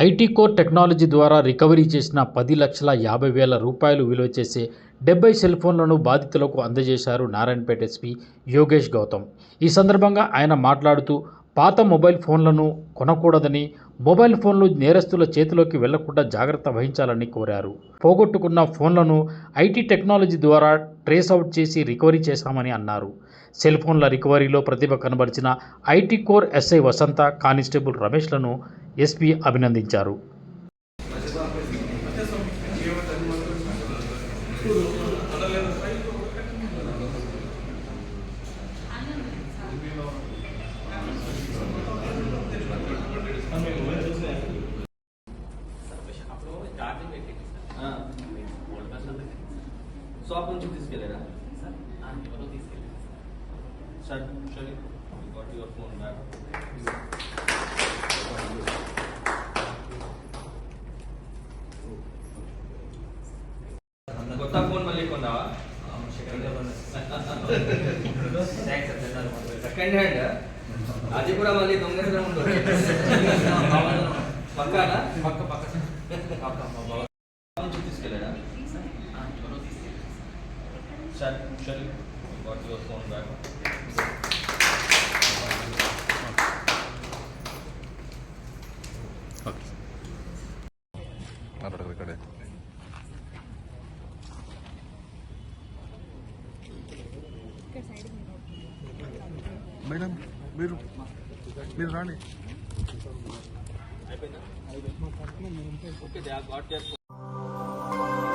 IT core technology ద్వారా recovery చేసిన 10,50,000 రూపాయలు విలువ చేసే 70 సెల్ ఫోన్లను బాధితులకు అందజేశారు నారాయణపేట ఎస్పీ యోగేష్ గౌతమ్. ఈ సందర్భంగా ఆయన మాట్లాడుతూ పాత మొబైల్ ఫోన్లను కొనకూడదని, మొబైల్ ఫోన్లు నేరస్తుల చేతిలోకి వెళ్లకుండా జాగ్రత్త వహించాలని కోరారు. పోగొట్టుకున్న ఫోన్లను ఐటీ టెక్నాలజీ ద్వారా ట్రేస్ అవుట్ చేసి రికవరీ చేశామని అన్నారు. సెల్ ఫోన్ల రికవరీలో ప్రతిభ కనబరిచిన IT core SI Vasantha, constable రమేష్లను ఎస్పీ అభినందించారు. షాప్ నుంచి తీసుకెళ్ళారా sir? got your phone back. కొత్త ఫోన్ మళ్ళీ కొన్నావా? సెకండ్ హ్యాండ్, అది కూడా మళ్ళీ దొంగతనం ఉంటుంది. పక్కనా? పక్క నుంచి తీసుకెళ్ళాడా sir? got your phone back. Madam మీరు రాండి. Okay, they have got their